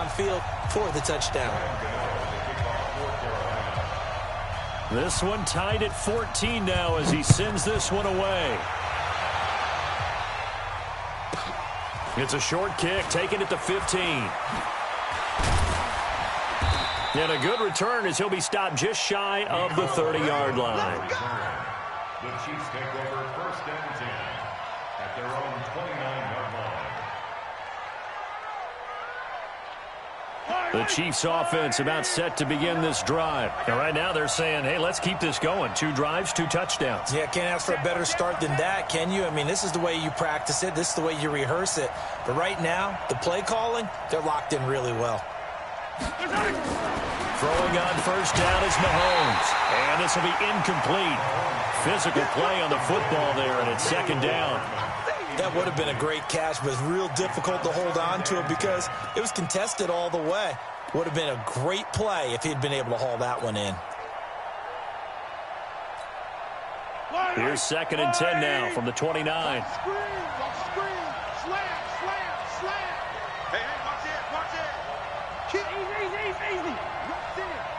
downfield for the touchdown. This one tied at 14 now as he sends this one away. It's a short kick, taken at the 15. And a good return as he'll be stopped just shy of the 30-yard line. The Chiefs take over first and 10 at their own 29-yard line. The Chiefs offense about set to begin this drive. And right now they're saying, hey, let's keep this going. 2 drives, 2 touchdowns. Yeah, can't ask for a better start than that, can you? I mean, this is the way you practice it. This is the way you rehearse it. But right now, the play calling, they're locked in really well. Throwing on first down is Mahomes. And this will be incomplete. Physical play on the football there, and it's second down. That would have been a great catch, but it's real difficult to hold on to it because it was contested all the way. Would have been a great play if he'd been able to haul that one in. Here's second and 10 now from the 29. Slam. Hey, watch it. Kick. Easy.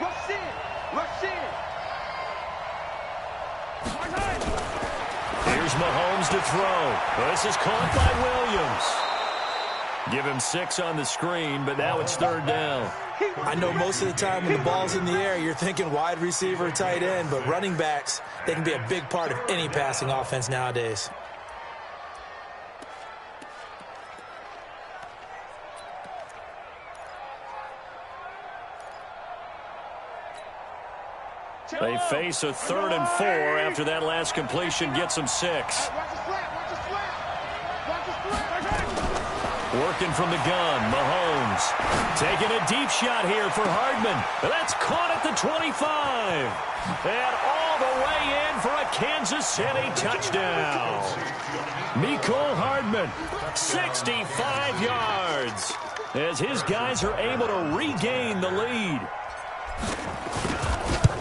Rush in. Here's Mahomes to throw. This is caught by Williams. Give him 6 on the screen, but now it's third down. I know most of the time when the ball's in the air, you're thinking wide receiver, tight end, but running backs, they can be a big part of any passing offense nowadays. They face a 3rd and 4 after that last completion gets them 6. Working from the gun, Mahomes. Taking a deep shot here for Hardman. That's caught at the 25. And all the way in for a Kansas City touchdown. Mecole Hardman, 65 yards. As his guys are able to regain the lead.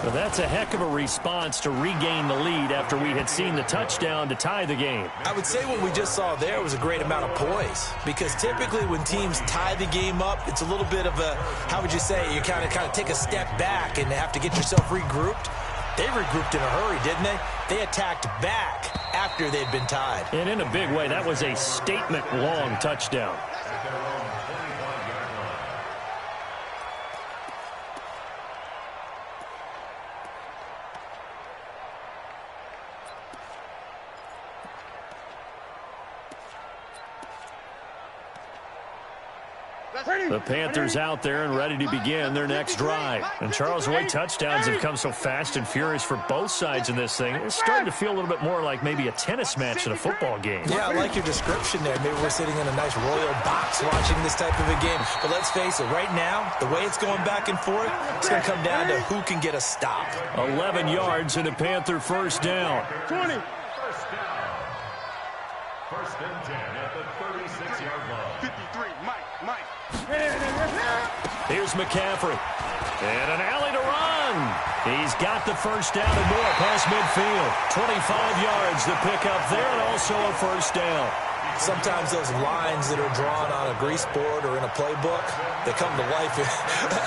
Well, that's a heck of a response to regain the lead after we had seen the touchdown to tie the game. I would say what we just saw there was a great amount of poise, because typically when teams tie the game up, it's a little bit of a, how would you say, you kind of take a step back and have to get yourself regrouped. They regrouped in a hurry, didn't they? They attacked back after they'd been tied. And in a big way, that was a statement-long touchdown. The Panthers out there and ready to begin their next drive. And Charles, the way touchdowns have come so fast and furious for both sides in this thing, it's starting to feel a little bit more like maybe a tennis match than a football game. Yeah, I like your description there. Maybe we're sitting in a nice royal box watching this type of a game. But let's face it, right now, the way it's going back and forth, it's going to come down to who can get a stop. 11 yards and a Panther first down. 20. First and 10 at the 36-yard line. 53, Mike. Here's McCaffrey. And an alley to run. He's got the first down and more past midfield. 25 yards to pick up there, and also a first down. Sometimes those lines that are drawn on a grease board or in a playbook, they come to life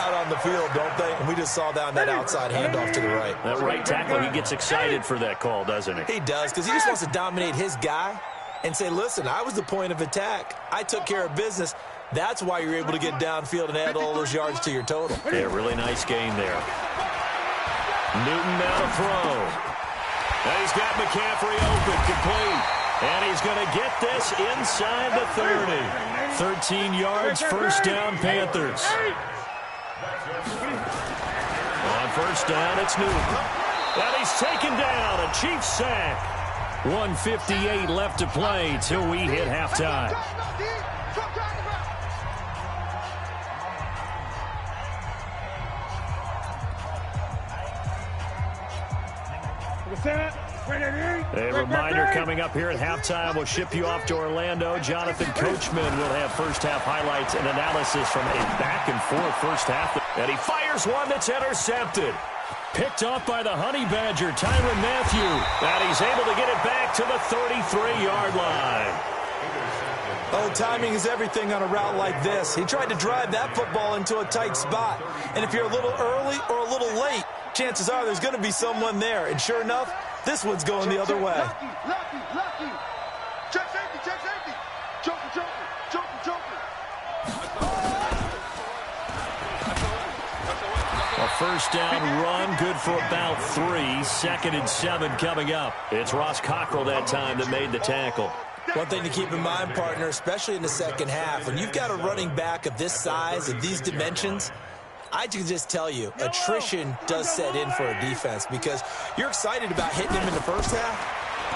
out on the field, don't they? And we just saw down that outside handoff to the right. That right tackle, he gets excited for that call, doesn't he? He does, because he just wants to dominate his guy and say, listen, I was the point of attack. I took care of business. That's why you're able to get downfield and add all those yards to your total. Yeah, really nice game there. Newton now to throw. And he's got McCaffrey open, complete. And he's going to get this inside the 30. 13 yards, first down, Panthers. On first down, it's Newton. And he's taken down, a Chiefs sack. 1:58 left to play till we hit halftime. A reminder coming up here at halftime. We'll ship you off to Orlando. Jonathan Coachman will have first-half highlights and analysis from a back-and-forth first half. And he fires one that's intercepted. Picked off by the Honey Badger, Tyrann Mathieu. And he's able to get it back to the 33-yard line. Oh, timing is everything on a route like this. He tried to drive that football into a tight spot. And if you're a little early or a little late, chances are there's going to be someone there. And sure enough, this one's going the other way. Lucky. Check safety. Joker. A first down run, good for about 3. 2nd and 7 coming up. It's Ross Cockrell that time that made the tackle. One thing to keep in mind, partner, especially in the second half, when you've got a running back of this size, of these dimensions, I can just tell you, attrition does set in for a defense because you're excited about hitting him in the first half.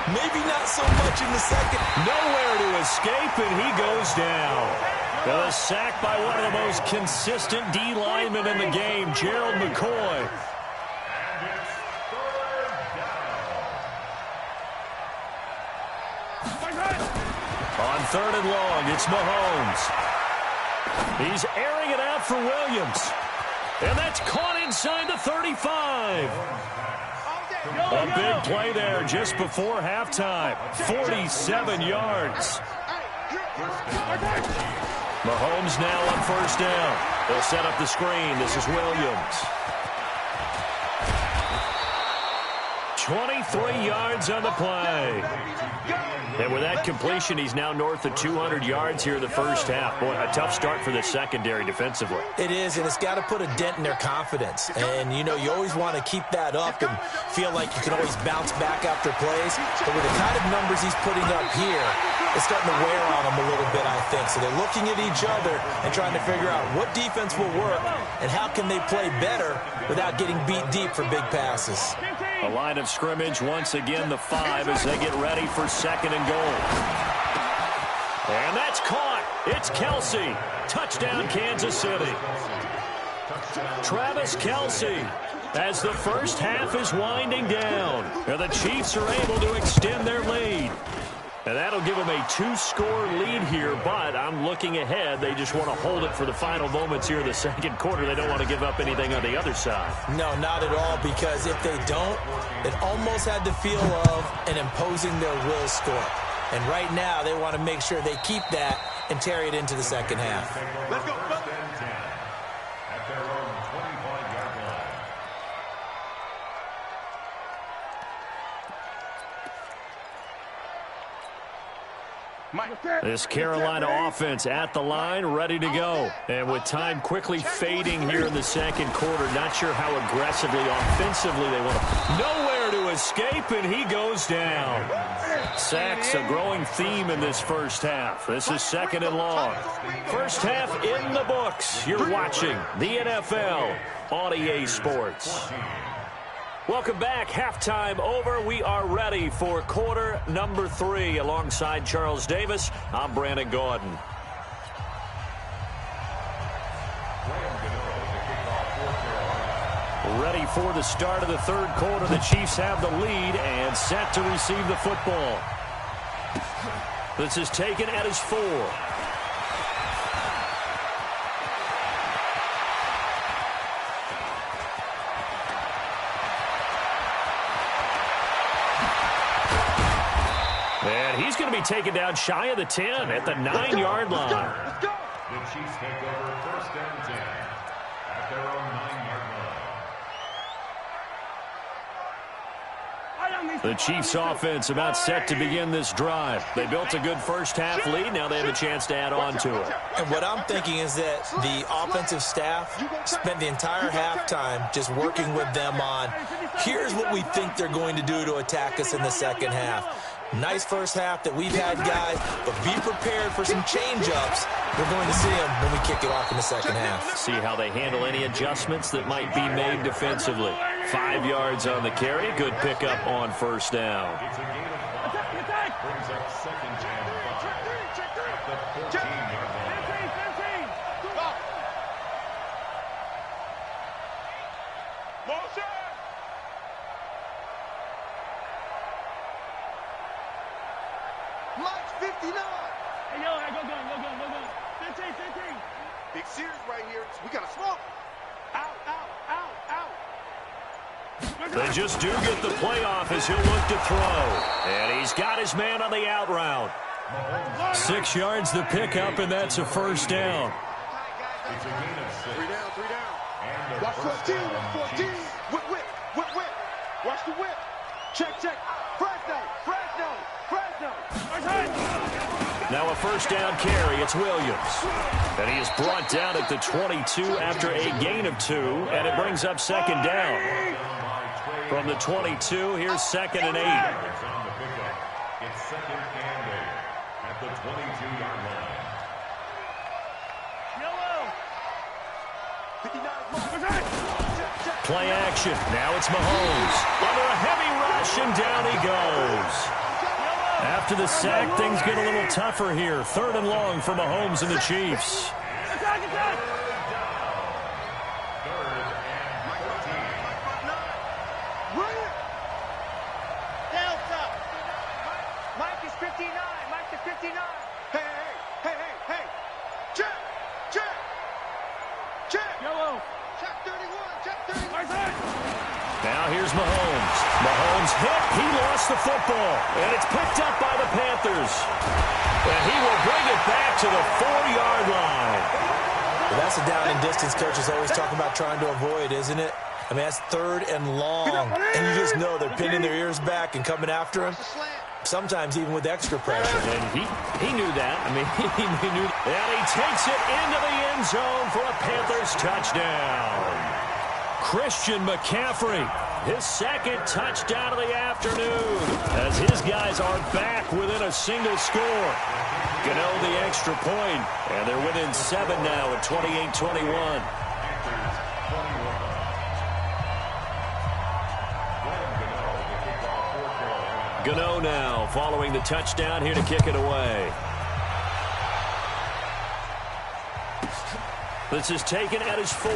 Maybe not so much in the second. Nowhere to escape, and he goes down. A sack by one of the most consistent D linemen in the game, Gerald McCoy. On 3rd and long, it's Mahomes. He's airing it out for Williams. And that's caught inside the 35. A big play there just before halftime. 47 yards. Mahomes now on first down. They'll set up the screen. This is Williams. 23 yards on the play. And with that completion, he's now north of 200 yards here in the first half. Boy, a tough start for the secondary defensively. It is, and it's got to put a dent in their confidence. And, you know, you always want to keep that up and feel like you can always bounce back after plays. But with the kind of numbers he's putting up here, it's starting to wear on them a little bit, I think. So they're looking at each other and trying to figure out what defense will work and how can they play better without getting beat deep for big passes. A line of scrimmage once again, the 5 as they get ready for 2nd and goal. And that's caught. It's Kelsey. Touchdown, Kansas City. Travis Kelsey as the first half is winding down. And the Chiefs are able to extend their lead. And that'll give them a 2-score lead here, but I'm looking ahead. They just want to hold it for the final moments here in the second quarter. They don't want to give up anything on the other side. No, not at all, because if they don't, it almost had the feel of an imposing their will score. And right now, they want to make sure they keep that and carry it into the second half. Let's go. At their own 25-yard line. This Carolina offense at the line, ready to go. And with time quickly fading here in the second quarter, not sure how aggressively, offensively they want to. Nowhere to escape, and he goes down. Sacks, a growing theme in this first half. This is 2nd and long. First half in the books. You're watching the NFL on EA Sports. Welcome back. Halftime over. We are ready for quarter number 3. Alongside Charles Davis, I'm Brandon Gordon. Ready for the start of the third quarter. The Chiefs have the lead and set to receive the football. This is taken at his 4. And he's going to be taken down shy of the 10 at the 9-yard line. The Chiefs take over 1st and 10 at their own 9-yard line. The Chiefs offense about set to begin this drive. They built a good first half lead. Now they have a chance to add on to it. And what I'm thinking is that the offensive staff spent the entire halftime just working with them on, here's what we think they're going to do to attack us in the second half. Nice first half that we've had, guys, but be prepared for some change-ups. We're going to see them when we kick it off in the second half. See how they handle any adjustments that might be made defensively. 5 yards on the carry. Good pickup on first down. It's a gain of 5. Brings up 2nd and 5 at the 14-yard line. Motion! Lights 59. Hey, yo, go. 15. Big series right here. We got to smoke. Out. They just do get the playoff as he'll look to throw. And he's got his man on the out route. 6 yards the pickup, and that's a first down. It's a gain of 6. 3 down, 3 down. And Watch 14, watch 14. Whip, whip, whip, whip. Watch the whip. Check, check. Fresno, Fresno, Fresno. Now a first down carry. It's Williams. And he is brought down at the 22 after a gain of 2, and it brings up second down. From the 22, here's 2nd and 8. It's on the pickup. It's 2nd and 8 at the 22-yard line. Play action. Now it's Mahomes. Under a heavy rush, and down he goes. After the sack, things get a little tougher here. 3rd and long for Mahomes and the Chiefs. Mike is 59. Mike is 59. Hey, hey, hey, hey, hey. Check, check, check. Yellow. Check 31, check 31. Now here's Mahomes. Mahomes hit. He lost the football. And it's picked up by the Panthers. And he will bring it back to the 4-yard line. Well, that's a down and distance coach is always talking about trying to avoid, isn't it? I mean, that's 3rd and long. And you just know they're pinning their ears back and coming after him. Sometimes even with extra pressure. And he knew that. I mean, he knew. And he takes it into the end zone for a Panthers touchdown. Christian McCaffrey, his 2nd touchdown of the afternoon, as his guys are back within a single score. Gano the extra point, and they're within 7 now at 28-21. Gano now following the touchdown here to kick it away. This is taken at his 4.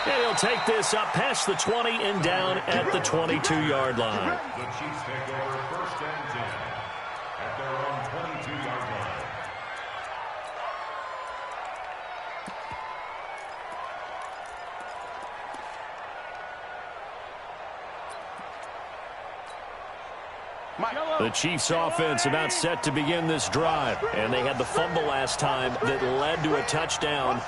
And he'll take this up past the 20 and down at the 22-yard line. The Chiefs take over 1st and 10 at their own 22-yard line. The Chiefs offense about set to begin this drive. And they had the fumble last time that led to a touchdown.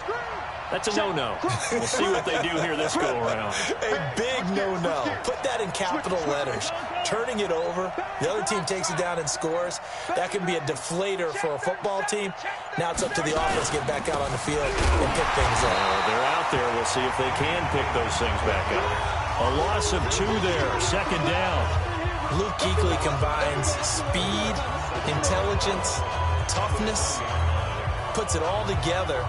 That's a no-no. We'll see what they do here this go-around. A big no-no. Put that in capital letters. Turning it over, the other team takes it down and scores. That can be a deflator for a football team. Now it's up to the offense to get back out on the field and pick things up. They're out there. We'll see if they can pick those things back up. A loss of 2 there. 2nd down. Luke Kuechly combines speed, intelligence, toughness, puts it all together.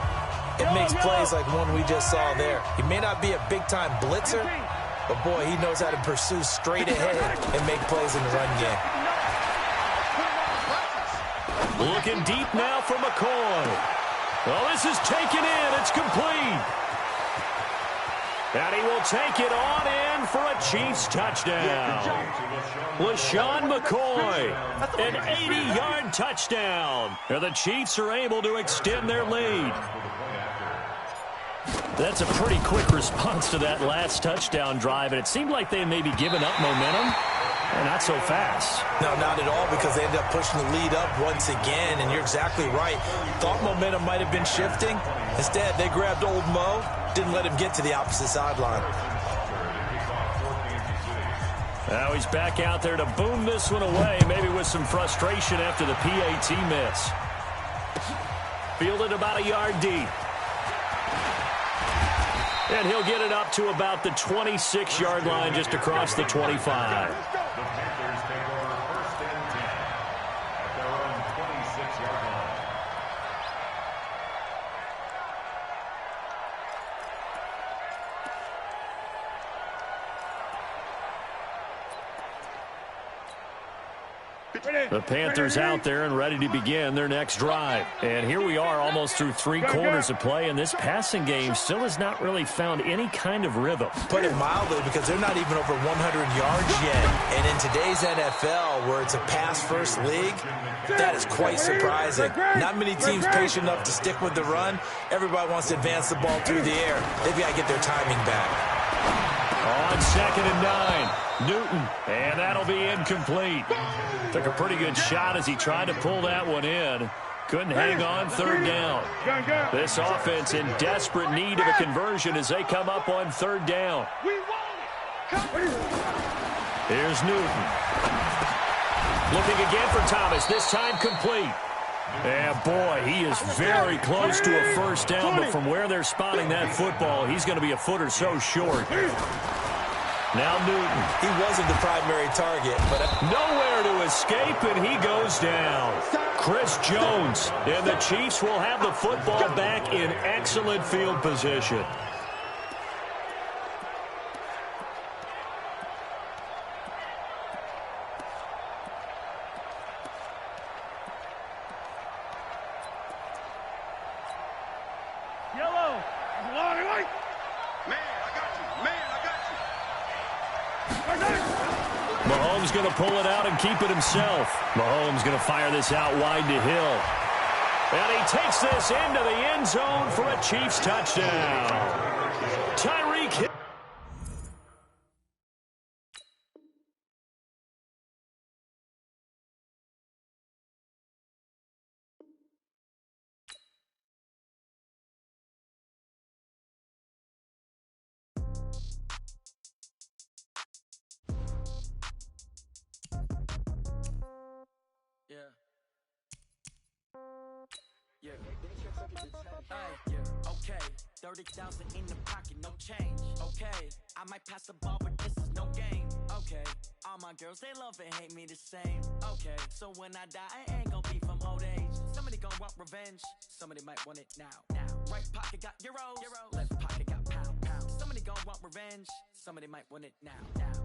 It makes plays like one we just saw there. He may not be a big-time blitzer, but, boy, he knows how to pursue straight ahead and make plays in the run game. Looking deep now for McCoy. Well, this is taken in. It's complete. And he will take it on in for a Chiefs touchdown. LaShawn McCoy, an 80-yard touchdown. And the Chiefs are able to extend their lead. That's a pretty quick response to that last touchdown drive, and it seemed like they may be giving up momentum. Not so fast. No, not at all, because they ended up pushing the lead up once again, and you're exactly right. Thought momentum might have been shifting. Instead, they grabbed old Mo, didn't let him get to the opposite sideline. Now he's back out there to boom this one away, maybe with some frustration after the PAT miss. Fielded about a yard deep. And he'll get it up to about the 26-yard line, just across the 25. The Panthers take over 1st and 10 at their own 26-yard line. The Panthers out there and ready to begin their next drive. And here we are almost through 3 quarters of play, and this passing game still has not really found any kind of rhythm. Put it mildly, because they're not even over 100 yards yet. And in today's NFL, where it's a pass-first league, that is quite surprising. Not many teams patient enough to stick with the run. Everybody wants to advance the ball through the air. They've got to get their timing back. On 2nd and 9, Newton, and that'll be incomplete. Took a pretty good shot as he tried to pull that one in. Couldn't hang on 3rd down. This offense in desperate need of a conversion as they come up on 3rd down. Here's Newton. Looking again for Thomas, this time complete. And boy, he is very close to a 1st down, but from where they're spotting that football, he's going to be a foot or so short. Now Newton. He wasn't the primary target, but nowhere to escape, and he goes down. Chris Jones, and the Chiefs will have the football back in excellent field position. Yellow. Mahomes going to pull it out and keep it himself. Mahomes going to fire this out wide to Hill. And he takes this into the end zone for a Chiefs touchdown. Tyreek Hill. Okay, 30,000 in the pocket, no change. Okay, I might pass the ball, but this is no game. Okay, all my girls, they love and hate me the same. Okay, so when I die, I ain't gonna be from old age. Somebody gonna want revenge, somebody might want it now. Right pocket got euros, left pocket got pound. Somebody gonna want revenge, somebody might want it now.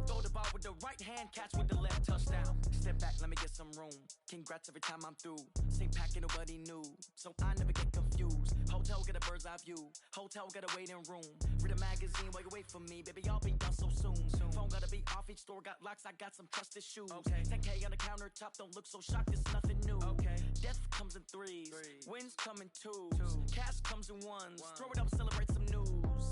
Throw the ball with the right hand, catch with the left, touchdown. Step back, let me get some room. Congrats every time I'm through. Same packet, nobody knew, so I never get confused. Hotel get a bird's eye view. Hotel got a waiting room. Read a magazine while you wait for me, baby. I'll be done so soon. Phone gotta be off. Each store got locks. I got some trusted shoes. 10K on the countertop. Don't look so shocked. It's nothing new. Death comes in threes. Wins come in twos. Cash comes in ones. Throw it up, celebrate some news.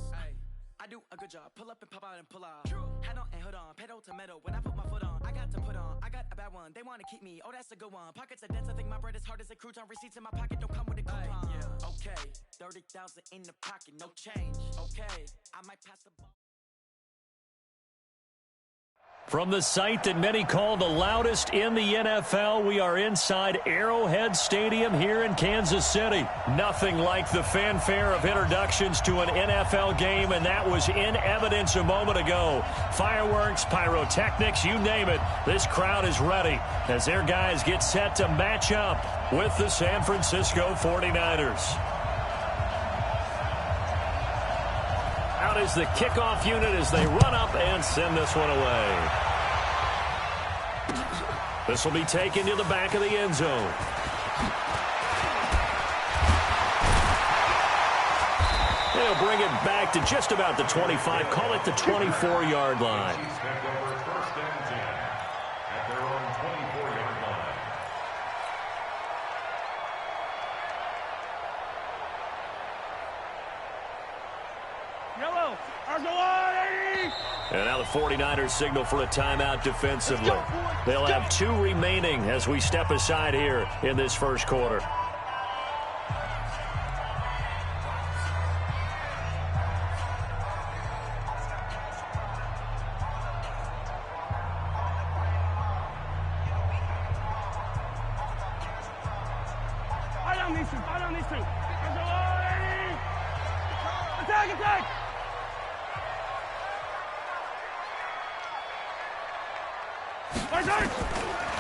I do a good job. Pull up and pop out and pull out. Head on and hood on. Pedal to metal. When I put my foot on, I got to put on. I got a bad one. They want to keep me. Oh, that's a good one. Pockets are dense. I think my bread is hard as a crouton. Receipts in my pocket don't come with a coupon. Okay, 30,000 in the pocket, no change. Okay, I might pass the ball. From the site that many call the loudest in the NFL, we are inside Arrowhead Stadium here in Kansas City. Nothing like the fanfare of introductions to an NFL game, and that was in evidence a moment ago. Fireworks, pyrotechnics, you name it. This crowd is ready as their guys get set to match up with the San Francisco 49ers. Out is the kickoff unit as they run up and send this one away. This will be taken to the back of the end zone. They'll bring it back to just about the 25, call it the 24-yard line. And now the 49ers signal for a timeout defensively. They'll have 2 remaining as we step aside here in this first quarter. Attack!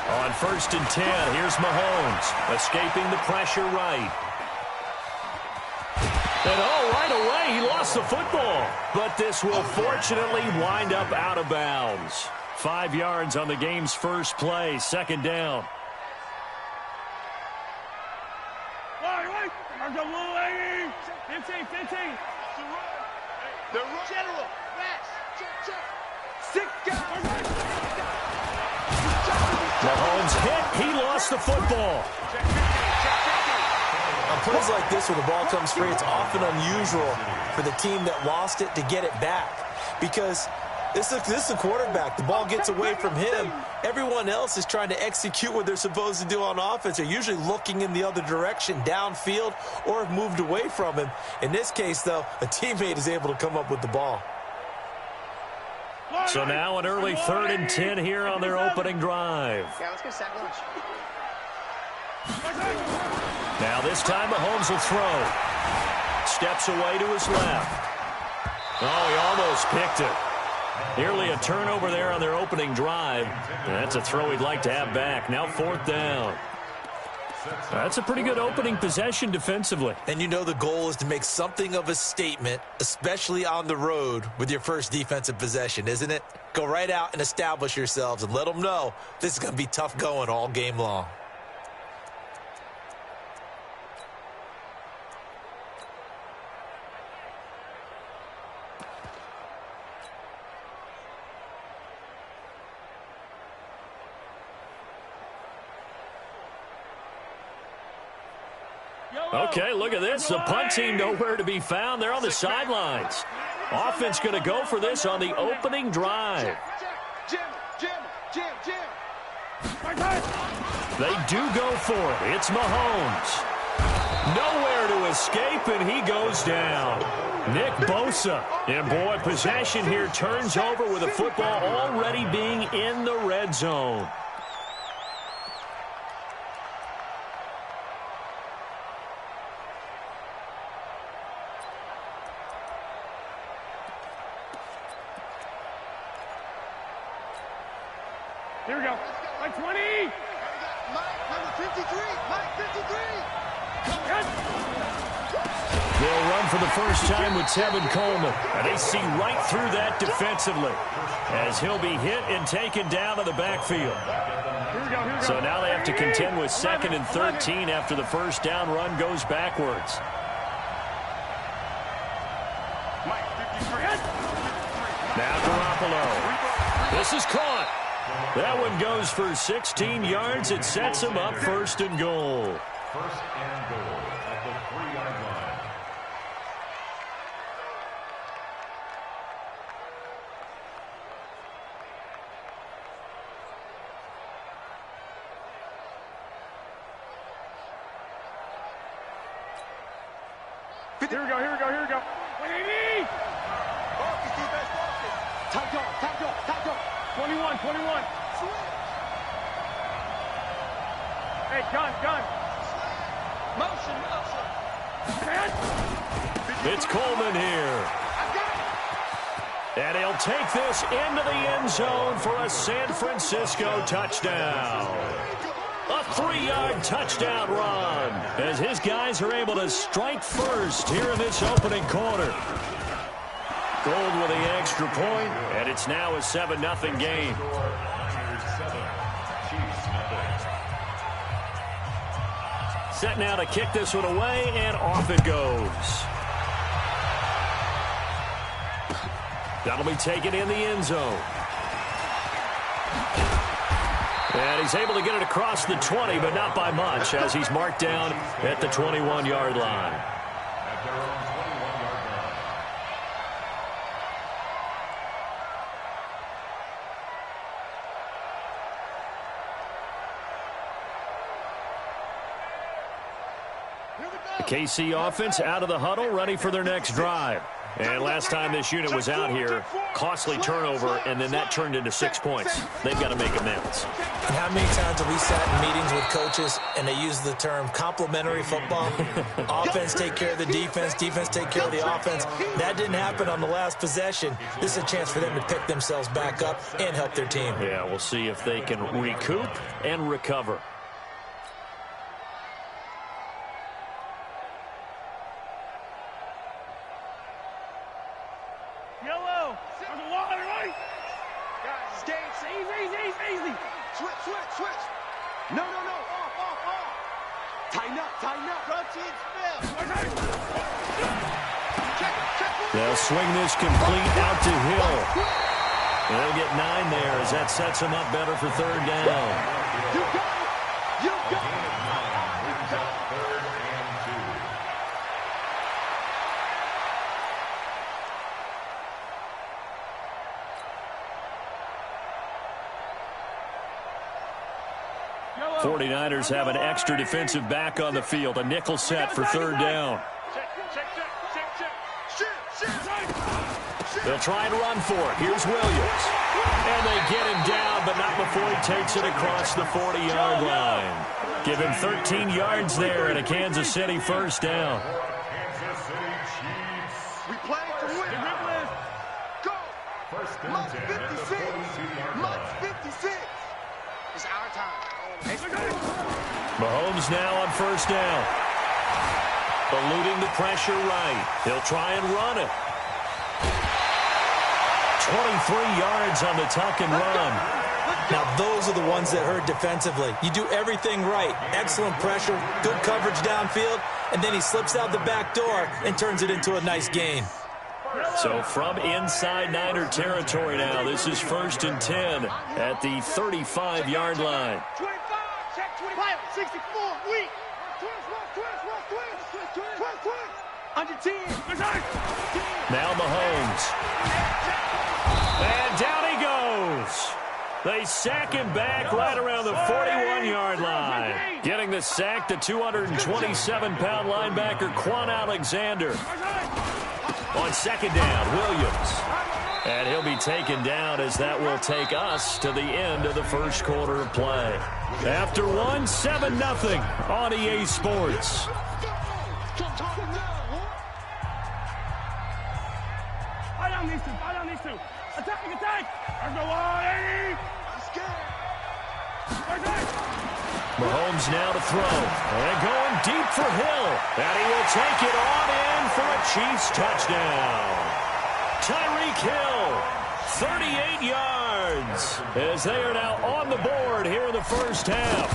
On 1st and 10, here's Mahomes, escaping the pressure right. And right away, he lost the football. But this will fortunately wind up out of bounds. 5 yards on the game's first play, 2nd down. Right. 15. The general. Check. 6 guys. Mahomes hit. He lost the football. On plays like this where the ball comes free, it's often unusual for the team that lost it to get it back. Because This is the quarterback. The ball gets away from him. Everyone else is trying to execute what they're supposed to do on offense. They're usually looking in the other direction, downfield, or have moved away from him. In this case, though, a teammate is able to come up with the ball. So now an early 3rd and 10 here on their opening drive. Yeah, let's get sack lunch. Now this time Mahomes will throw. Steps away to his left. Oh, he almost picked it. Nearly a turnover there on their opening drive. And that's a throw he'd like to have back. Now 4th down. That's a pretty good opening possession defensively. And you know the goal is to make something of a statement, especially on the road with your first defensive possession, isn't it? Go right out and establish yourselves and let them know this is going to be tough going all game long. Okay, look at this. The punt team nowhere to be found. They're on the sidelines. Offense going to go for this on the opening drive. Jim. They do go for it. It's Mahomes. Nowhere to escape, and he goes down. Nick Bosa. And, boy, possession here turns over with the football already being in the red zone. Here we go. Like 20. Mike, number 53. Mike, 53. They'll run for the first time with Tevin Coleman. And they see right through that defensively as he'll be hit and taken down to the backfield. Here we go. So now they have to contend with 2nd and 13 after the first down run goes backwards. Mike, 53. Now Garoppolo. This is caught. That one goes for 16 yards. It sets him up 1st and goal. 1st and goal at the 3-yard line. Here we go. 180. Focus, defense, focus. Tight go. 21. Hey, gun. Motion. It's Coleman here. And he'll take this into the end zone for a San Francisco touchdown. A 3-yard touchdown run as his guys are able to strike first here in this opening quarter. Gold with the extra point, and it's now a 7-0 game. Set now to kick this one away, and off it goes. That'll be taken in the end zone. And he's able to get it across the 20, but not by much, as he's marked down at the 21-yard line. At their own 21-yard line. The KC offense out of the huddle, ready for their next drive. And last time this unit was out here, costly turnover, and then that turned into 6 points. They've got to make amends. And how many times have we sat in meetings with coaches and they use the term complementary football? Offense take care of the defense, defense take care of the offense. That didn't happen on the last possession. This is a chance for them to pick themselves back up and help their team. Yeah, we'll see if they can recoup and recover. Yellow. On the water, right? Guys, skates. Easy. Switch. No. Off. Tighten up. Front team spin. Check. They'll swing this complete out to Hill. They'll get 9 there as that sets them up better for 3rd down. You got it. 49ers have an extra defensive back on the field. A nickel set for third down. They'll try and run for it. Here's Williams. And they get him down, but not before he takes it across the 40-yard line. Give him 13 yards there and a Kansas City first down. Kansas City Chiefs. We play to win. Go. First and March 10 at the 56. 42-yard March line. 56. It's our time. Mahomes now on first down. Eluding the pressure right. He'll try and run it. 23 yards on the tuck and run. Now, those are the ones that hurt defensively. You do everything right. Excellent pressure, good coverage downfield, and then he slips out the back door and turns it into a nice gain. So from inside Niner territory now, this is first and 10 at the 35-yard line. 25. Check 25. 64. Weak. Twist. Under 10. Now Mahomes. And down he goes. They sack him back right around the 41-yard line. Getting the sack, the 227-pound linebacker, Quan Alexander. On second down, Williams. And he'll be taken down as that will take us to the end of the first quarter of play. After one, 7-0 on EA Sports. Fire down these two. Attack. There's no one. Mahomes now to throw. And going deep for Hill. And he will take it on in for a Chiefs touchdown. Tyreek Hill, 38 yards, as they are now on the board here in the first half.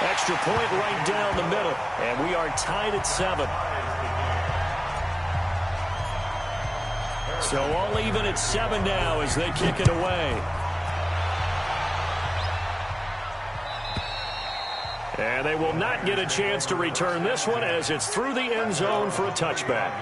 Extra point right down the middle, and we are tied at 7. So all even at 7 now as they kick it away. And they will not get a chance to return this one as it's through the end zone for a touchback.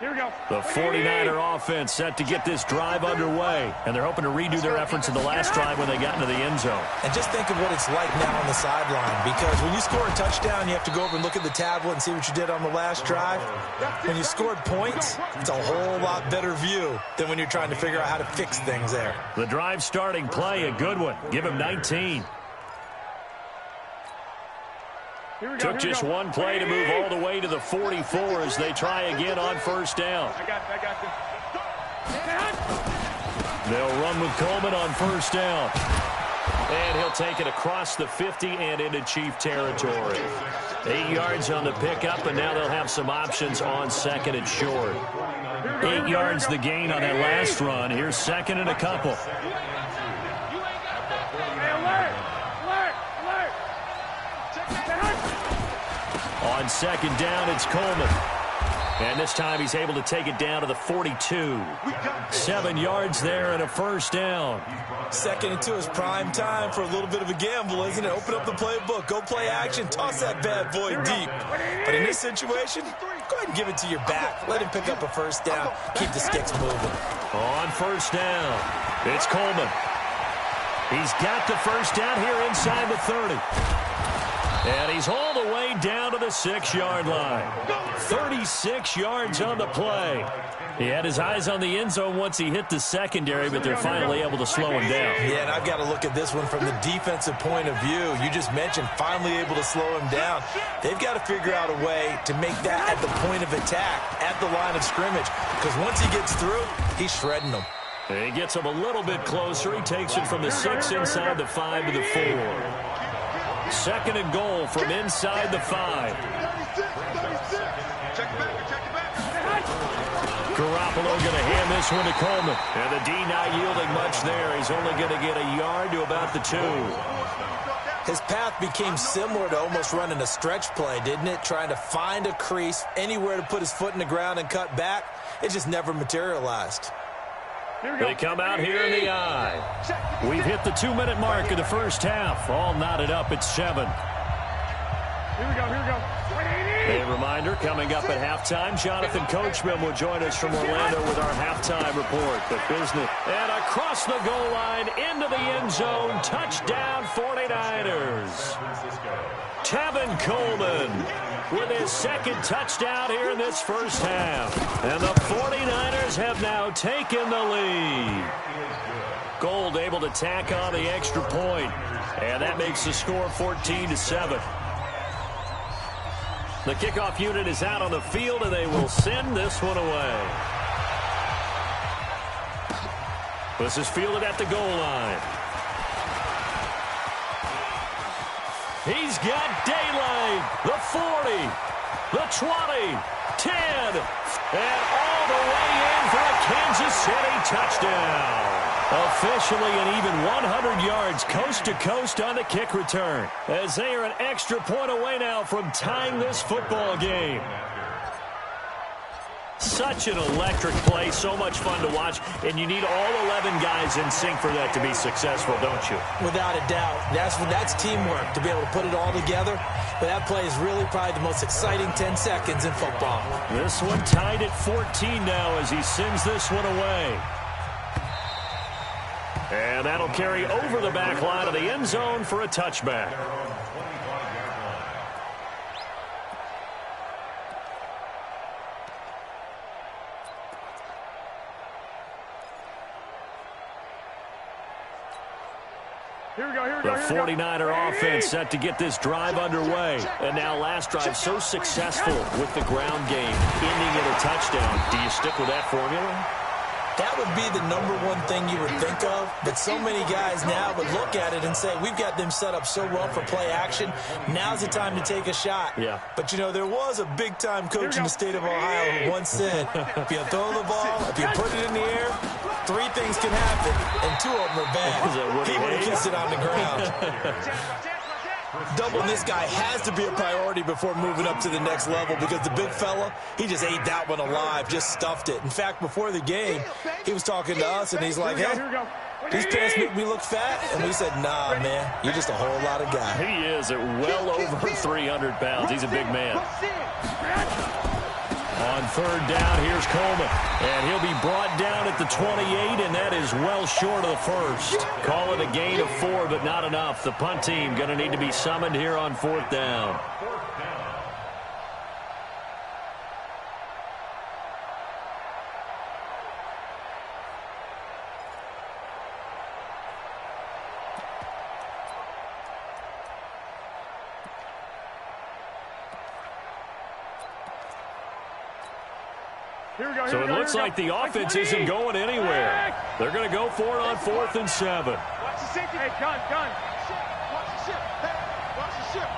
Here we go. The 49er offense set to get this drive underway, and they're hoping to redo their efforts in the last drive when they got into the end zone. And just think of what it's like now on the sideline, because when you score a touchdown, you have to go over and look at the tablet and see what you did on the last drive. When you scored points, it's a whole lot better view than when you're trying to figure out how to fix things there. The drive starting play, a good one. Give him 19. Took just one play to move all the way to the 44 as they try again on first down. I got you. They'll run with Coleman on first down. And he'll take it across the 50 and into Chief territory. 8 yards on the pickup, and now they'll have some options on second and short. 8 yards the gain on that last run. Here's second and a couple. On second down, it's Coleman. And this time he's able to take it down to the 42. 7 yards there and a first down. Second and 2 is prime time for a little bit of a gamble, isn't it? Open up the playbook, go play action, toss that bad boy deep. But in this situation, go ahead and give it to your back. Let him pick up a first down. Keep the sticks moving. On first down, it's Coleman. He's got the first down here inside the 30. And he's all the way down to the 6-yard line. 36 yards on the play. He had his eyes on the end zone once he hit the secondary, but they're finally able to slow him down. Yeah, and I've got to look at this one from the defensive point of view. You just mentioned finally able to slow him down. They've got to figure out a way to make that at the point of attack, at the line of scrimmage, because once he gets through, he's shredding them. He gets him a little bit closer. He takes it from the 6 inside the 5 to the 4. 2nd and goal from inside the 5. Garoppolo going to hand this one to Coleman. And the D not yielding much there. He's only going to get a yard to about the 2. His path became similar to almost running a stretch play, didn't it? Trying to find a crease, anywhere to put his foot in the ground and cut back. It just never materialized. They come out here in the eye. We've hit the 2-minute mark of the first half. All knotted up at 7. Here we go. A reminder, coming up at halftime, Jonathan Coachman will join us from Orlando with our halftime report. The business. And across the goal line, into the end zone, touchdown 49ers. Tevin Coleman with his 2nd touchdown here in this first half. And the 49ers have now taken the lead. Gold able to tack on the extra point. And that makes the score 14-7. The kickoff unit is out on the field, and they will send this one away. This is fielded at the goal line. He's got daylight. The 40, the 20, 10, and all the way in for a Kansas City touchdown. Officially an even 100 yards coast to coast on the kick return, as they are an extra point away now from tying this football game. Such an electric play, so much fun to watch, and you need all 11 guys in sync for that to be successful, don't you? Without a doubt. That's teamwork, to be able to put it all together. But that play is really probably the most exciting 10 seconds in football. This one tied at 14 now as he sends this one away. And that'll carry over the back line of the end zone for a touchback. The 49er offense set to get this drive underway. And now last drive so successful with the ground game, ending in a touchdown. Do you stick with that formula? That would be the #1 thing you would think of, but so many guys now would look at it and say, we've got them set up so well for play action, now's the time to take a shot. Yeah. But, you know, there was a big-time coach in the state of Ohio who once said, if you throw the ball, if you put it in the air, 3 things can happen, and 2 of them are bad. He would have kissed it on the ground. Doubling this guy has to be a priority before moving up to the next level, because the big fella, he just ate that one alive, just stuffed it. In fact, before the game, he was talking to us, and he's like, hey, these pants make me look fat. And we said, nah, man, you're just a whole lot of guy. He is at well over 300 pounds. He's a big man. On 3rd down, here's Coleman. And he'll be brought down at the 28, and that is well short of the first. Call it a gain of 4, but not enough. The punt team going to need to be summoned here on 4th down. So it looks like the offense isn't going anywhere. They're going to go for it on 4th and 7. Watch the safety. Hey, gun. Watch the ship. Hey, watch the ship.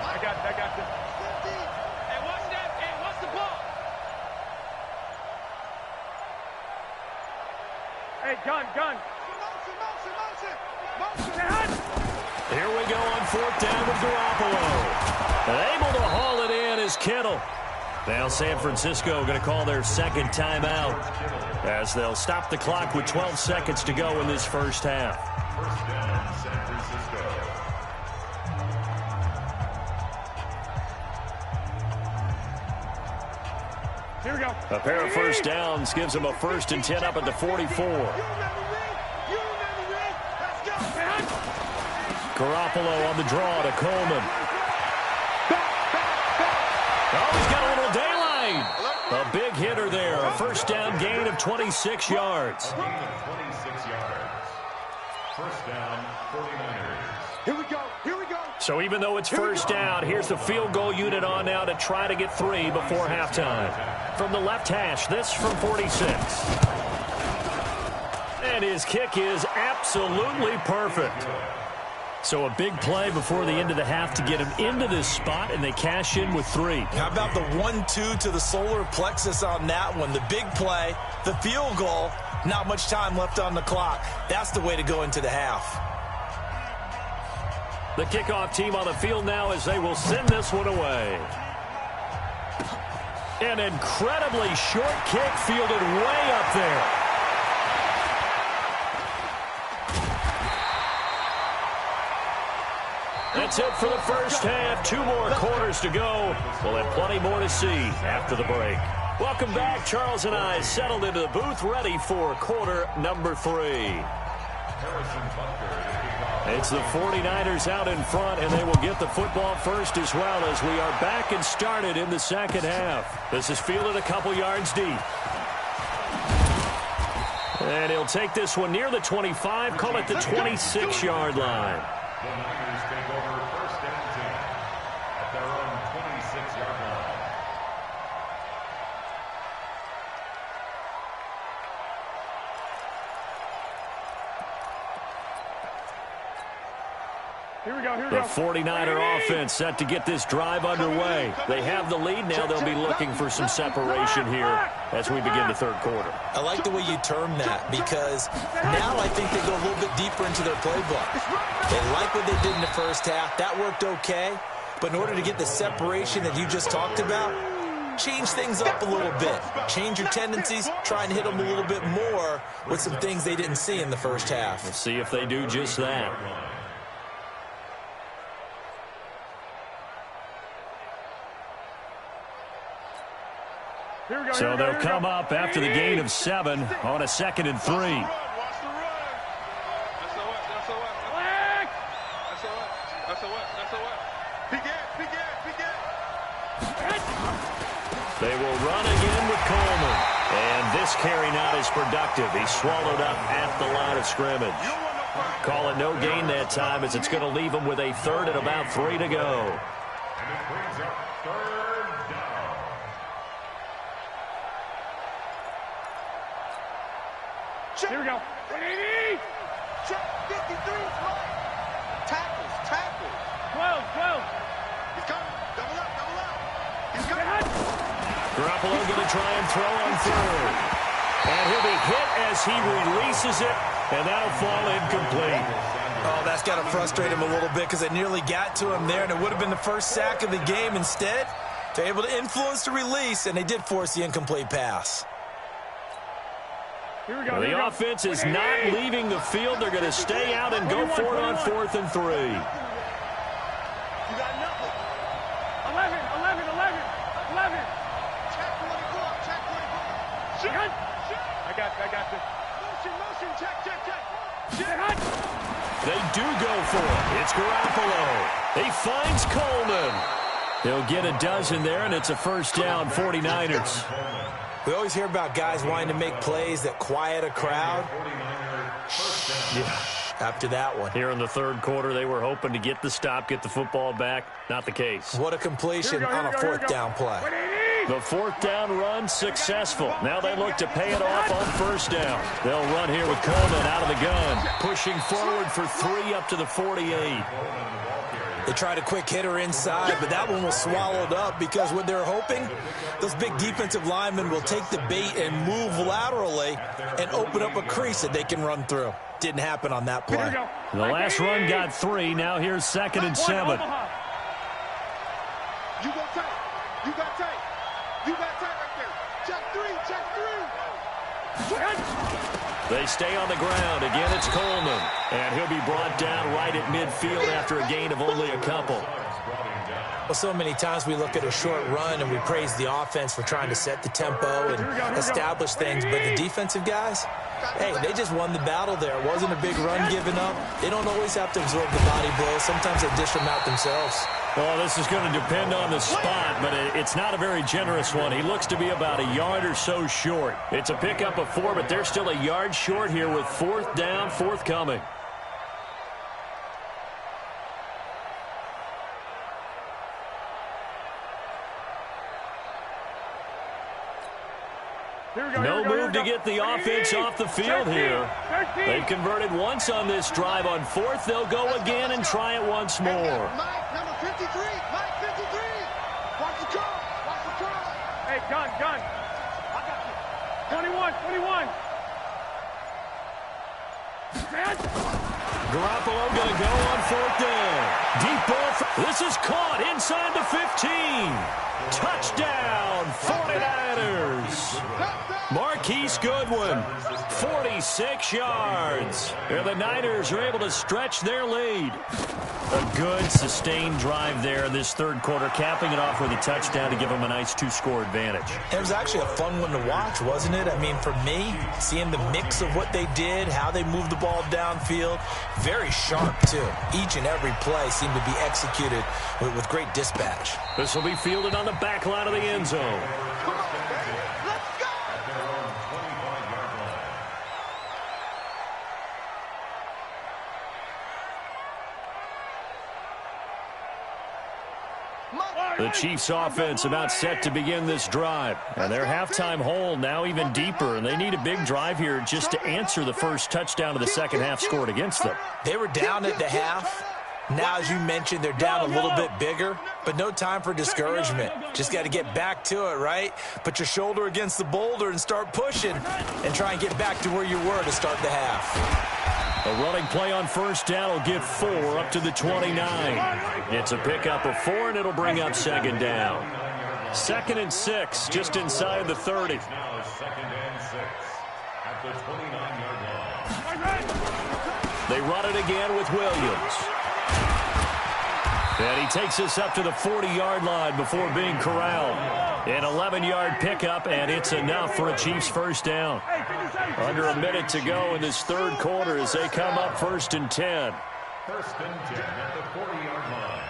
I got this. Hey, watch that. Hey, watch the ball. Hey, gun. Motion. Here we go on 4th down with Garoppolo. And able to haul it in is Kittle. Now San Francisco going to call their 2nd timeout as they'll stop the clock with 12 seconds to go in this first half. First down, San Francisco. Here we go. A pair of first downs gives them a 1st and 10 up at the 44. You remember me? Let's go. Garoppolo on the draw to Coleman. Oh, he's got a little daylight. A big hitter there. A first down gain of 26 yards. Gain of 26 yards. First down, 49ers. Here we go. Here we go. So even though it's first down, here's the field goal unit on now to try to get 3 before halftime. From the left hash, this from 46. And his kick is absolutely perfect. So a big play before the end of the half to get him into this spot, and they cash in with 3. How about the 1-2 to the solar plexus on that one? The big play, the field goal, not much time left on the clock. That's the way to go into the half. The kickoff team on the field now as they will send this one away. An incredibly short kick fielded way up there. That's it for the first half. 2 more quarters to go. We'll have plenty more to see after the break. Welcome back. Charles and I settled into the booth, ready for quarter number 3. It's the 49ers out in front, and they will get the football first as well as we are back and started in the second half. This is fielded a couple yards deep. And he'll take this one near the 25, call it the 26-yard line. The Niners take over first and 10 at their own 26-yard line. Here we go, here we The go. 49er offense set to get this drive underway. They have the lead now. They'll be looking for some separation here as we begin the third quarter. I like the way you term that because now I think they go a little bit deeper into their playbook. They like what they did in the first half. That worked okay. But in order to get the separation that you just talked about, change things up a little bit. Change your tendencies. Try and hit them a little bit more with some things they didn't see in the first half. Let's see if they do just that. So they'll come up after the gain of 7 on a 2nd and 3. Watch the run. They will run again with Coleman. And this carry not as productive. He's swallowed up at the line of scrimmage. Call it no gain that time as it's going to leave him with a 3rd and about 3 to go. And it brings up 3rd down. Here we go. 180. Check 53 right. Tackles, tackles. 12, 12. He's coming. Double up. He's coming. Garoppolo going to try and throw on 3rd. And he'll be hit as he releases it, and that'll fall incomplete. Oh, that's got to frustrate him a little bit because it nearly got to him there, and it would have been the first sack of the game. Instead, they're able to influence the release, and they did force the incomplete pass. Here we go. The offense is not leaving the field. They're going to stay out and go for it on 4th and 3. You got nothing. 11. Check 44. Check 44. I got this. Motion. Check. They do go for it. It's Garoppolo. He finds Coleman. He'll get a dozen there, and it's a first down, 49ers. We always hear about guys wanting to make plays that quiet a crowd. Yeah, after that one. Here in the third quarter, they were hoping to get the stop, get the football back. Not the case. What a completion on a 4th down play. The 4th down run successful. Now they look to pay it off on 1st down. They'll run here with Coleman out of the gun. Pushing forward for 3 up to the 48. They tried a quick hitter inside, but that one was swallowed up because what they're hoping, those big defensive linemen will take the bait and move laterally and open up a crease that they can run through. Didn't happen on that play. The last run got 3. Now here's 2nd and 7. You go tight. You got tight. You got tight right there. Check 3. They stay on the ground. Again, it's Coleman. And he'll be brought down right at midfield after a gain of only a couple. Well, so many times we look at a short run and we praise the offense for trying to set the tempo and establish things, but the defensive guys, hey, they just won the battle there. It wasn't a big run given up. They don't always have to absorb the body blows. Sometimes they dish them out themselves. Well, this is going to depend on the spot, but it's not a very generous one. He looks to be about a yard or so short. It's a pickup of 4, but they're still a yard short here with 4th down, forthcoming. No move to get the offense off the field here. They've converted once on this drive. On 4th, they'll go again and try it once more. Mike, number 53. Mike, 53. Watch the car. Watch the car. Hey, gun. I got you. 21. Garoppolo going to go on 4th down. Deep ball. This is caught inside the 15. Touchdown, 49ers. Marquise Goodwin, 46 yards. And the Niners are able to stretch their lead. A good, sustained drive there in this third quarter, capping it off with a touchdown to give them a nice 2-score advantage. It was actually a fun one to watch, wasn't it? I mean, for me, seeing the mix of what they did, how they moved the ball downfield, very sharp, too. Each and every play seemed to be executed with great dispatch. This will be fielded on the back line of the end zone. The Chiefs offense about set to begin this drive. And their halftime hole now even deeper, and they need a big drive here just to answer the first touchdown of the second half scored against them. They were down at the half. Now, as you mentioned, they're down a little bit bigger, but no time for discouragement. Just got to get back to it, right? Put your shoulder against the boulder and start pushing and try and get back to where you were to start the half. A running play on 1st down will get 4 up to the 29. It's a pickup of 4, and it'll bring up 2nd down. 2nd and 6, just inside the 30. Now 2nd and 6 at the 29-yard line. They run it again with Williams. And he takes us up to the 40-yard line before being corralled. An 11-yard pickup, and it's enough for a Chiefs 1st down. Under a minute to go in this third quarter as they come up 1st and 10. 1st and 10 at the 40-yard line.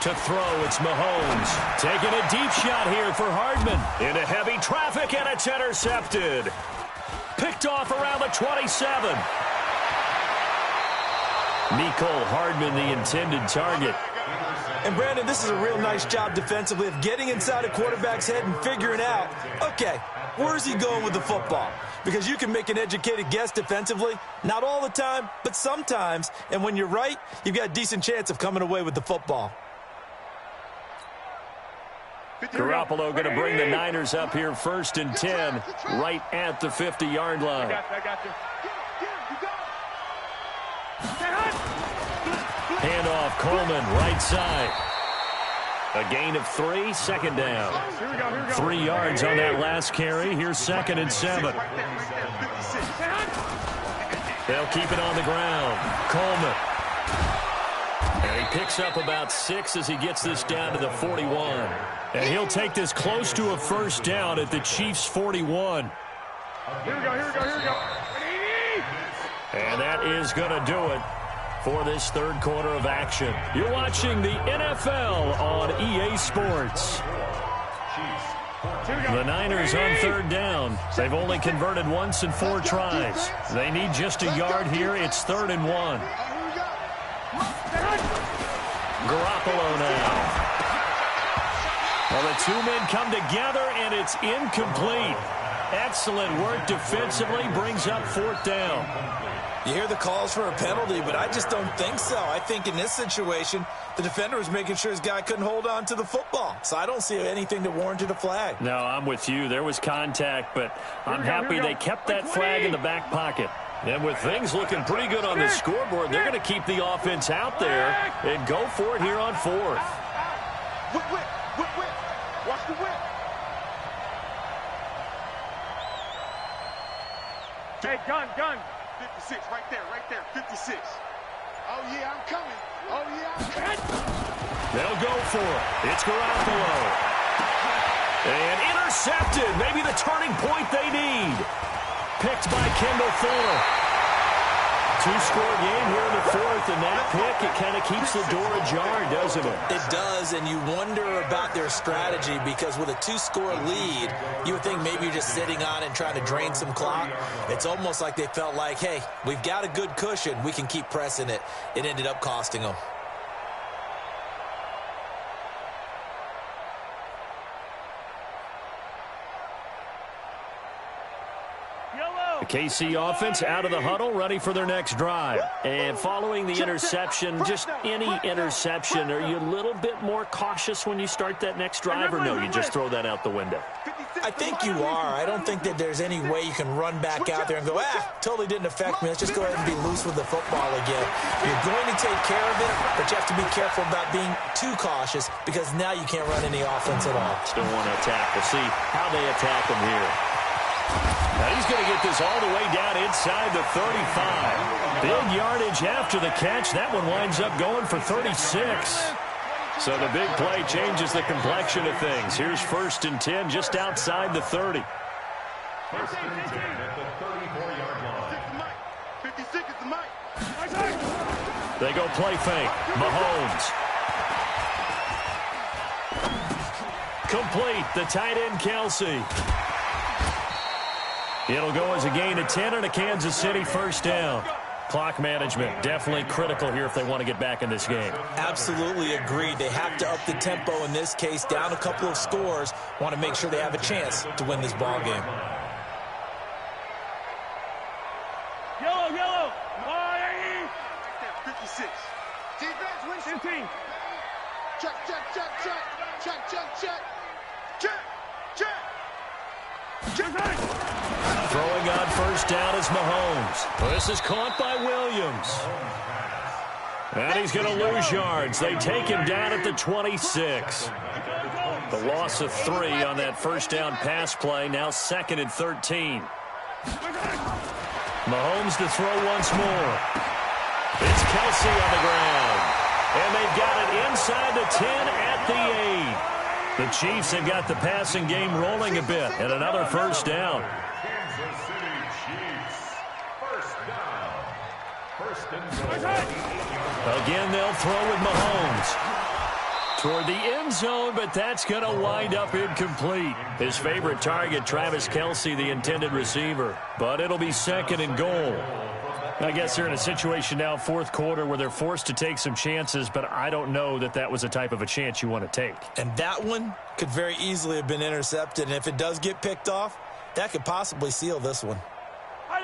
To throw, it's Mahomes. Taking a deep shot here for Hardman. Into heavy traffic, and it's intercepted. Picked off around the 27. Nicole Hardman, the intended target. And, Brandon, this is a real nice job defensively of getting inside a quarterback's head and figuring out, okay, where's he going with the football? Because you can make an educated guess defensively, not all the time, but sometimes. And when you're right, you've got a decent chance of coming away with the football. Garoppolo going to bring the Niners up here 1st and 10, right at the 50-yard line. I got you. Handoff, Coleman, right side. A gain of 3, 2nd down. 3 yards on that last carry. Here's 2nd and 7. They'll keep it on the ground. Coleman. And he picks up about 6 as he gets this down to the 41. And he'll take this close to a 1st down at the Chiefs' 41. Here we go. And that is going to do it for this third quarter of action. You're watching the NFL on EA Sports. The Niners on 3rd down. They've only converted once in 4 tries. They need just a yard here. It's 3rd and 1. Garoppolo now. Well, the 2 men come together, and it's incomplete. Excellent work defensively, brings up 4th down. You hear the calls for a penalty, but I just don't think so. I think in this situation, the defender was making sure his guy couldn't hold on to the football. So I don't see anything that warranted a flag. No, I'm with you. There was contact, but I'm happy they kept that flag in the back pocket. And with things looking pretty good on the scoreboard, they're going to keep the offense out there and go for it here on 4th. Whip. Watch the whip. Hey, gun. 56, right there, 56. Oh, yeah, I'm coming. Oh, yeah, I'm coming. They'll go for it. It's Garoppolo. And intercepted. Maybe the turning point they need. Picked by Kendall Fuller. Two-score game here in the fourth, and that pick, it kind of keeps the door ajar, doesn't it? It does, and you wonder about their strategy because with a two-score lead, you would think maybe you're just sitting on it and trying to drain some clock. It's almost like they felt like, hey, we've got a good cushion. We can keep pressing it. It ended up costing them. The KC offense out of the huddle, ready for their next drive. And following the interception, just any interception, are you a little bit more cautious when you start that next drive, or no, you just throw that out the window? I think you are. I don't think that there's any way you can run back out there and go, totally didn't affect me. Let's just go ahead and be loose with the football again. You're going to take care of it, but you have to be careful about being too cautious because now you can't run any offense at all. Still want to attack. We'll see how they attack them here. Now he's going to get this all the way down inside the 35. Big yardage after the catch. That one winds up going for 36. So the big play changes the complexion of things. Here's 1st and 10 just outside the 30. 1st and 10 at the 34-yard line. 56 is the mic. They go play fake. Mahomes. Complete. The tight end, Kelsey. It'll go as a gain of 10 and a Kansas City first down. Clock management definitely critical here if they want to get back in this game. Absolutely agreed. They have to up the tempo in this case, down a couple of scores. Want to make sure they have a chance to win this ball game. Yellow. 56. Defense, win 15. Check. Throwing on first down is Mahomes. This is caught by Williams. And he's going to lose yards. They take him down at the 26. The loss of 3 on that first down pass play. Now 2nd and 13. Mahomes to throw once more. It's Kelsey on the ground. And they've got it inside the 10 at the 8. The Chiefs have got the passing game rolling a bit. And another first down. Kansas City Chiefs. First down. 1st and 10. Again, they'll throw with Mahomes. Toward the end zone, but that's going to wind up incomplete. His favorite target, Travis Kelsey, the intended receiver. But it'll be 2nd and goal. I guess they're in a situation now, 4th quarter, where they're forced to take some chances, but I don't know that that was a type of a chance you want to take. And that one could very easily have been intercepted. And if it does get picked off, that could possibly seal this one.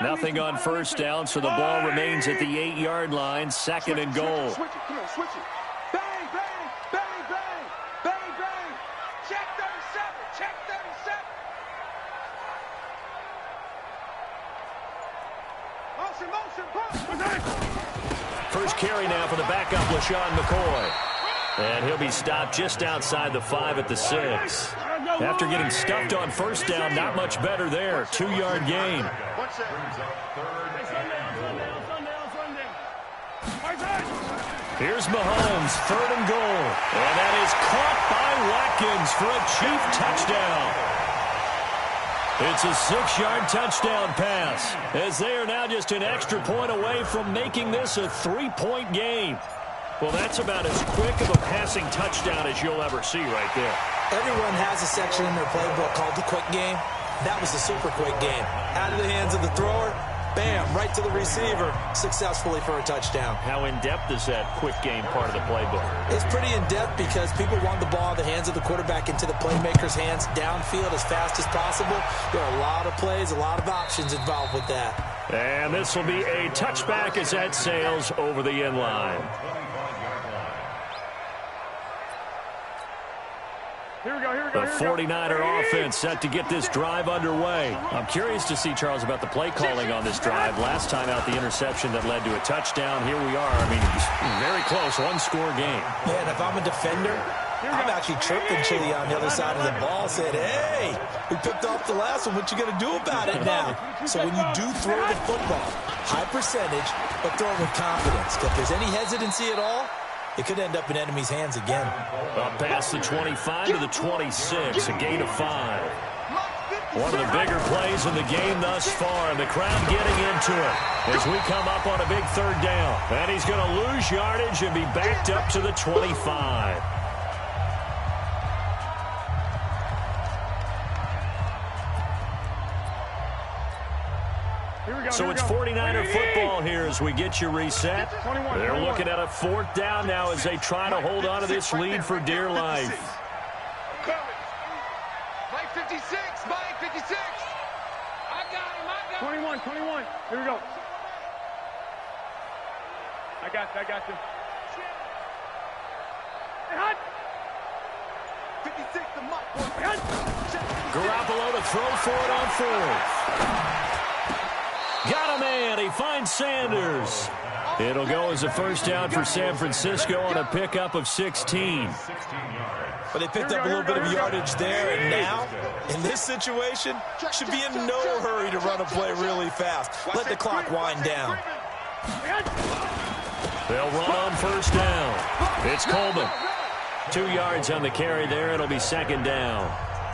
Nothing on first down, so the ball remains at the 8-yard line, 2nd and goal. Switch it. Come on, switch it. Bang. Check 37. Motion. First carry now for the backup, LaShawn McCoy. And he'll be stopped just outside the 5 at the 6. After getting stuffed on first down, not much better there. 2-yard gain. Here's Mahomes, 3rd and goal. And that is caught by Watkins for a Chief touchdown. It's a 6-yard touchdown pass, as they are now just an extra point away from making this a 3-point game. Well, that's about as quick of a passing touchdown as you'll ever see right there. Everyone has a section in their playbook called the quick game. That was the super quick game. Out of the hands of the thrower, bam, right to the receiver, successfully for a touchdown. How in-depth is that quick game part of the playbook? It's pretty in-depth because people want the ball in the hands of the quarterback into the playmaker's hands downfield as fast as possible. There are a lot of plays, a lot of options involved with that. And this will be a touchback as that sails over the end line. Here we go. The 49er offense set to get this drive underway. I'm curious to see, Charles, about the play calling on this drive. Last time out, the interception that led to a touchdown. Here we are. I mean, very close, 1-score game. Yeah, and if I'm a defender, I'm actually chirping Chili on the other side of the ball, saying, hey, we picked off the last one. What you going to do about it now? So when you do throw the football, high percentage, but throw it with confidence. If there's any hesitancy at all, it could end up in enemy's hands again. Up past the 25 to the 26, a gain of 5. One of the bigger plays in the game thus far, and the crowd getting into it as we come up on a big third down. And he's going to lose yardage and be backed up to the 25. So it's 49er football here as we get you reset. They're looking at a 4th down now as they try to hold on to this lead for dear life. Mike 56, Mike 56. I got him, 21. Here we go. I got you. Hey, hot. 56 to Mike. Garoppolo to throw for it on 4th. Got a man. He finds Sanders. It'll go as a 1st down for San Francisco on a pickup of 16. But they picked up a little bit of yardage there, and now, in this situation, should be in no hurry to run a play really fast. Let the clock wind down. They'll run on 1st down. It's Coleman. 2 yards on the carry there. It'll be 2nd down.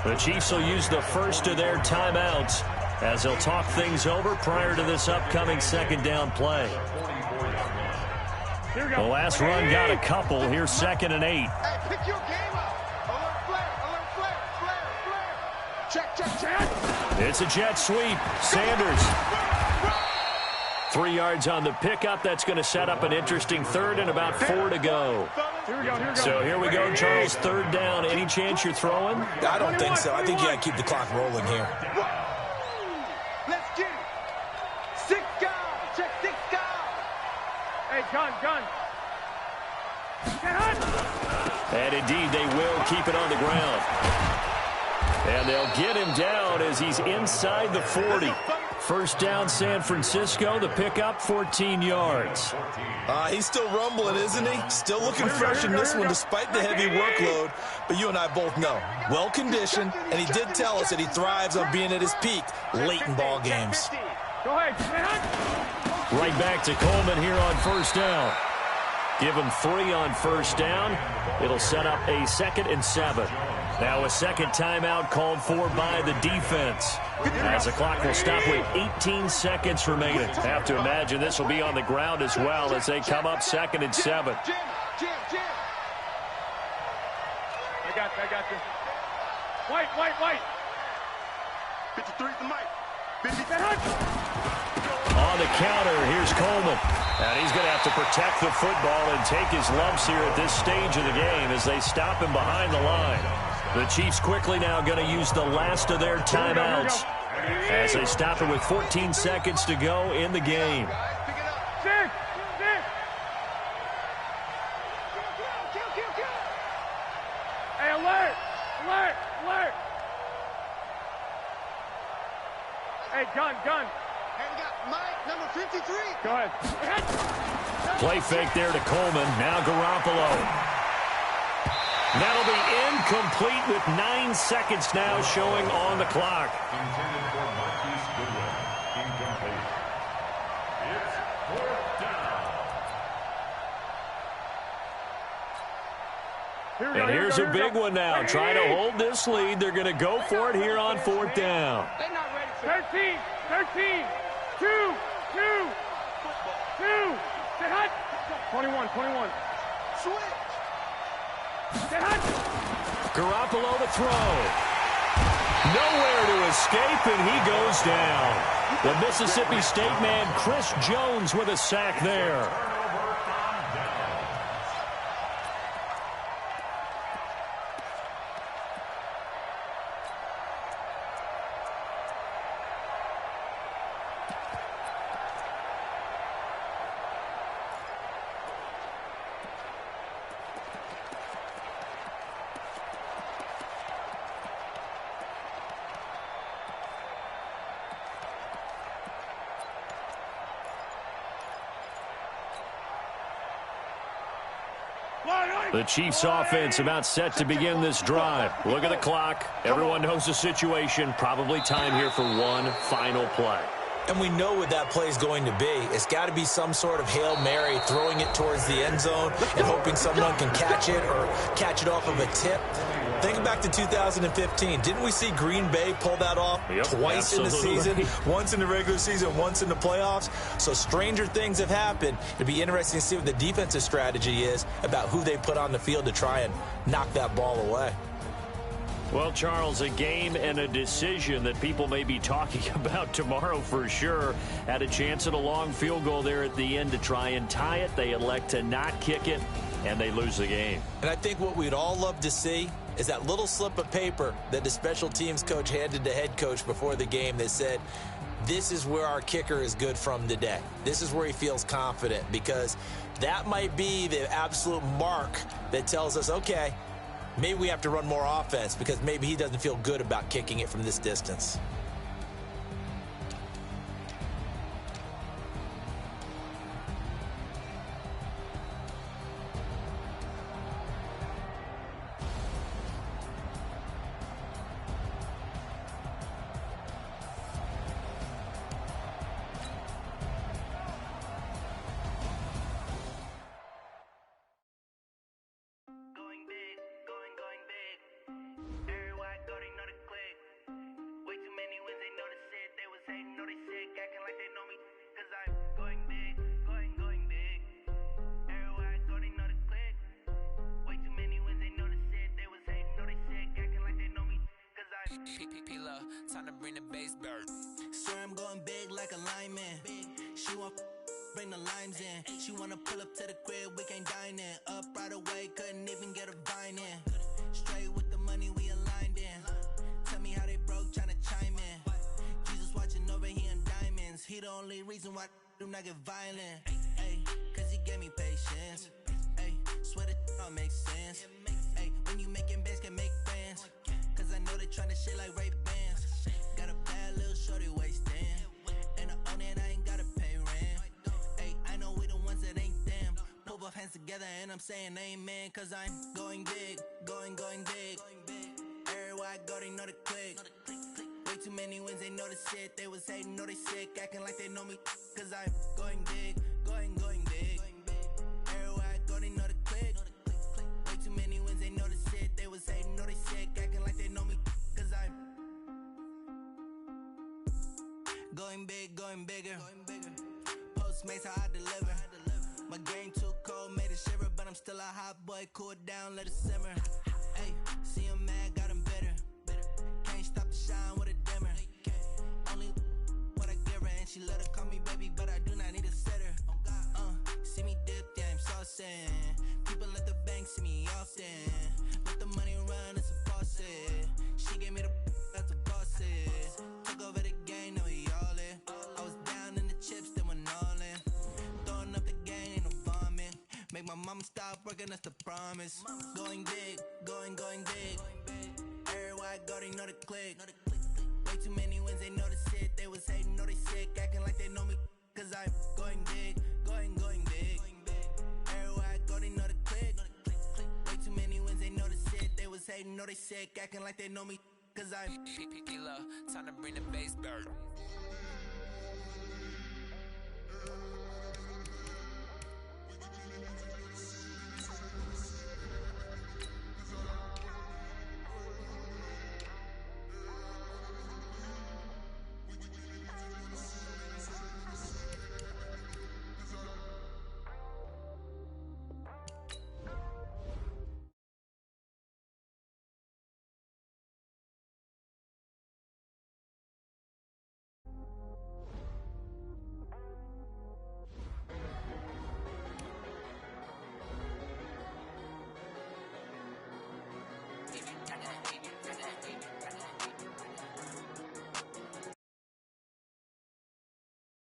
The Chiefs will use the first of their timeouts as they'll talk things over prior to this upcoming 2nd down play. The last run got a couple. Here's 2nd and 8. Hey, pick your game up. Alert flare. Check. It's a jet sweep. Sanders. 3 yards on the pickup. That's going to set up an interesting 3rd and about 4 to go. So here we go, Charles. 3rd down. Any chance you're throwing? I don't think so. I think you got to keep the clock rolling here. Let's get it. 6 guys. Check 6 guys. Hey, gun. And indeed, they will keep it on the ground. And they'll get him down as he's inside the 40. 1st down, San Francisco. The pickup, 14 yards. He's still rumbling, isn't he? Still looking fresh in this one despite the heavy workload. But you and I both know, well-conditioned, and he did tell us that he thrives on being at his peak late in ball games. Go ahead. Right back to Coleman here on 1st down. Give him 3 on 1st down. It'll set up a 2nd and 7. Now a 2nd timeout called for by the defense. As the clock will stop with 18 seconds remaining. Have to imagine this will be on the ground as well as they come up 2nd and 7. Jim. I got you. White. 53 to Mike. 50. On the counter, here's Coleman. And he's going to have to protect the football and take his lumps here at this stage of the game as they stop him behind the line. The Chiefs quickly now going to use the last of their timeouts as they stop it with 14 seconds to go in the game. Six. Hey, alert. Hey, gun. And we got Mike, number 53. Go ahead. Play fake there to Coleman. Now Garoppolo. That'll be incomplete with 9 seconds now showing on the clock. Intended for Marquise Goodwin. Incomplete. It's 4th down. And here's a big one now. Trying to hold this lead. They're going to go for it here on 4th down. They're not ready for 13. 2. Get hot. 21. switch. Garoppolo to throw. Nowhere to escape, and he goes down. The Mississippi State man, Chris Jones, with a sack there. The Chiefs offense about set to begin this drive. Look at the clock. Everyone knows the situation. Probably time here for one final play. And we know what that play is going to be. It's got to be some sort of Hail Mary, throwing it towards the end zone and hoping someone can catch it or catch it off of a tip. Think back to 2015. Didn't we see Green Bay pull that off twice in the season? Once in the regular season, once in the playoffs. So stranger things have happened. It'd be interesting to see what the defensive strategy is about who they put on the field to try and knock that ball away. Well, Charles, a game and a decision that people may be talking about tomorrow for sure. Had a chance at a long field goal there at the end to try and tie it. They elect to not kick it, and they lose the game. And I think what we'd all love to see is that little slip of paper that the special teams coach handed the head coach before the game that said, this is where our kicker is good from today. This is where he feels confident, because that might be the absolute mark that tells us, okay, maybe we have to run more offense because maybe he doesn't feel good about kicking it from this distance. Time to bring the bass bird. Sir, I'm going big like a lineman. She want bring the limes in. She wanna pull up to the crib, we can't dine in. Up right away, couldn't even get a vine in. Straight with the money, we aligned in. Tell me how they broke, tryna chime in. Jesus watching over here in diamonds. He the only reason why I do not get violent. Ay, cause he gave me patience. Ay, swear that all makes sense. Ay, when you making bands, can make friends. Cause I know they tryna shit like Ray Bans. Got a bad little shorty wasting. And I own it, I ain't gotta pay rent. Hey, I know we the ones that ain't them. Pull both hands together and I'm saying amen. Cause I'm going big, going big. Everywhere I go, they know the click. Way too many wins, they know the shit. They was hating, know they sick, acting like they know me. Cause I'm going big, going big. Everywhere I go, they know the click. Way too many wins, they know the shit. They was hating, know they sick, acting like they know me. Cause I'm going big, going bigger. Postmates, how I deliver. My game too cold, made it shiver. But I'm still a hot boy, cool it down, let it simmer. Hey, see him mad, got him bitter. Can't stop the shine with a dimmer. Only what I give her, and she let her call me baby, but I do not need a sitter. See me dip, yeah, I'm saucing. People at the bank see me often. Let the money run, it's a faucet. She gave me the that's the bosses. Took over the game, now we all in. I was down in the chips, then went all in. Throwing up the game, ain't no vomit. Make my mama stop working, that's the promise. Going big, going big. Everywhere I go, they know the click. Way too many wins, they know the shit. They was hating, know they sick, acting like they know me. Cause I'm going big, going big. Everywhere I go, they know the click. Way too many wins, they know the shit. They was hating, know they sick, acting like they know me. Cause I'm time to bring the bass bird.